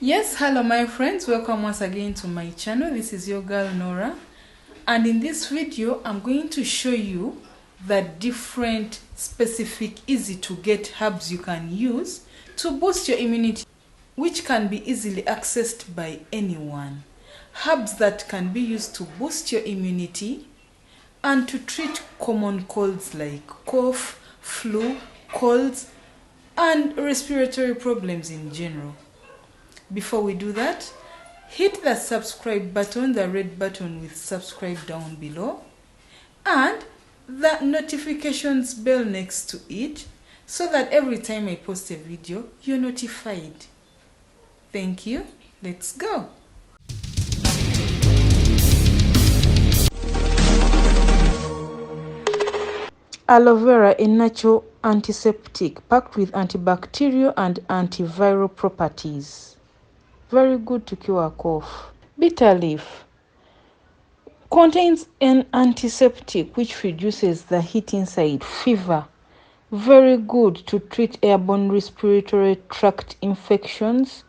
Yes, hello my friends, welcome once again to my channel. This is your girl Nora, and in this video I'm going to show you the different specific easy to get herbs you can use to boost your immunity, which can be easily accessed by anyone. Herbs that can be used to boost your immunity and to treat common colds like cough, flu, colds, and respiratory problems in general. Before we do that, hit the subscribe button, the red button with subscribe down below, and the notifications bell next to it so that every time I post a video, you're notified. Thank you. Let's go. Aloe vera, a natural antiseptic packed with antibacterial and antiviral properties. Very good to cure a cough. Bitter leaf contains an antiseptic which reduces the heat inside fever. Very good to treat airborne respiratory tract infections,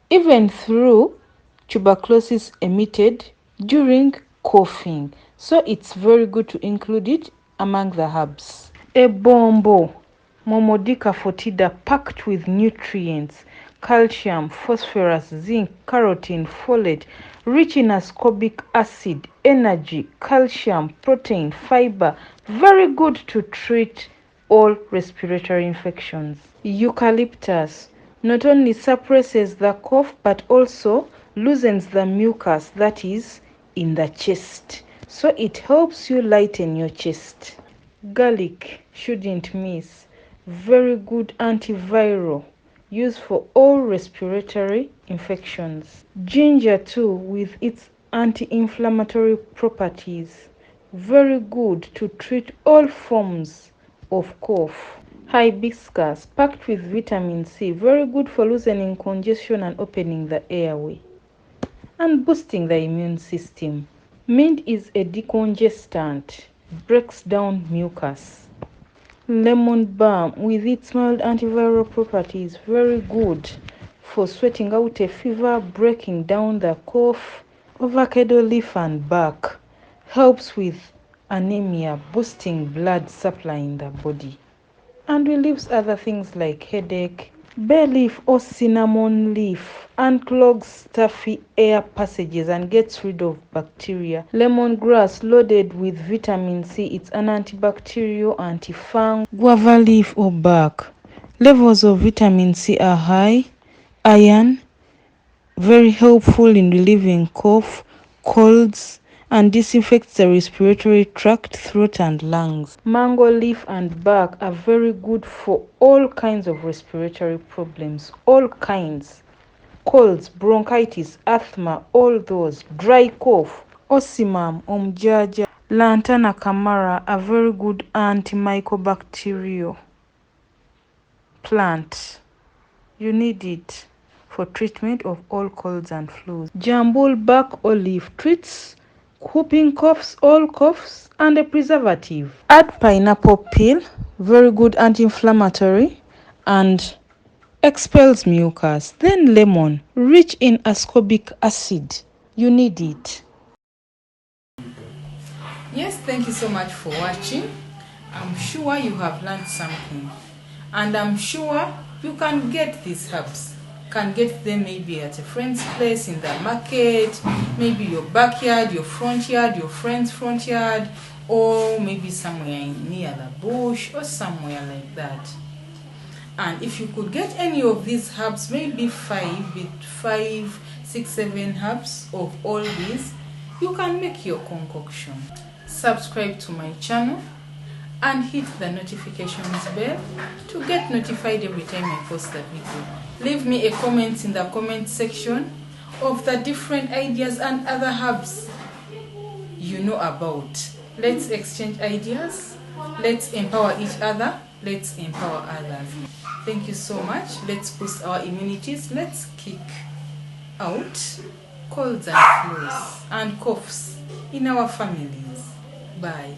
even through tuberculosis emitted during coughing. So it's very good to include it among the herbs. Ebombo, Momodica fotida, packed with nutrients, calcium, phosphorus, zinc, carotene, folate, rich in ascorbic acid, energy, calcium, protein, fiber. Very good to treat all respiratory infections. Eucalyptus not only suppresses the cough but also loosens the mucus that is in the chest. So it helps you lighten your chest. Garlic, shouldn't miss. Very good antiviral, used for all respiratory infections. Ginger too, with its anti-inflammatory properties. Very good to treat all forms of cough. Hibiscus, packed with vitamin C. Very good for loosening congestion and opening the airway and boosting the immune system. Mint is a decongestant, breaks down mucus. Lemon balm, with its mild antiviral properties, very good for sweating out a fever, breaking down the cough. Avocado leaf and bark helps with anemia, boosting blood supply in the body, and relieves other things like headache. Bay leaf or cinnamon leaf unclogs stuffy air passages and gets rid of bacteria. Lemongrass, loaded with vitamin C, it's an antibacterial, antifungal. Guava leaf or bark, levels of vitamin C are high. Iron, very helpful in relieving cough, colds, and disinfects the respiratory tract, throat, and lungs. Mango leaf and bark are very good for all kinds of respiratory problems, all kinds. Colds, bronchitis, asthma, all those. Dry cough. Osimum, omjaja, lantana camara, a very good antimicrobacterial plant. You need it for treatment of all colds and flus. Jambul bark olive treats whooping coughs, all coughs, and a preservative. Add pineapple peel, very good anti-inflammatory and expels mucus. Then lemon, rich in ascorbic acid. You need it. Yes, thank you so much for watching. I'm sure you have learned something, and I'm sure you can get these herbs. Can get them maybe at a friend's place, in the market, maybe your backyard, your front yard, your friend's front yard, or maybe somewhere near the bush or somewhere like that. And if you could get any of these herbs, maybe five, six, 7 herbs of all these, you can make your concoction. Subscribe to my channel and hit the notifications bell to get notified every time I post a video. Leave me a comment in the comment section of the different ideas and other herbs you know about. Let's exchange ideas. Let's empower each other. Let's empower others. Thank you so much. Let's boost our immunities. Let's kick out colds and flus and coughs in our families. Bye.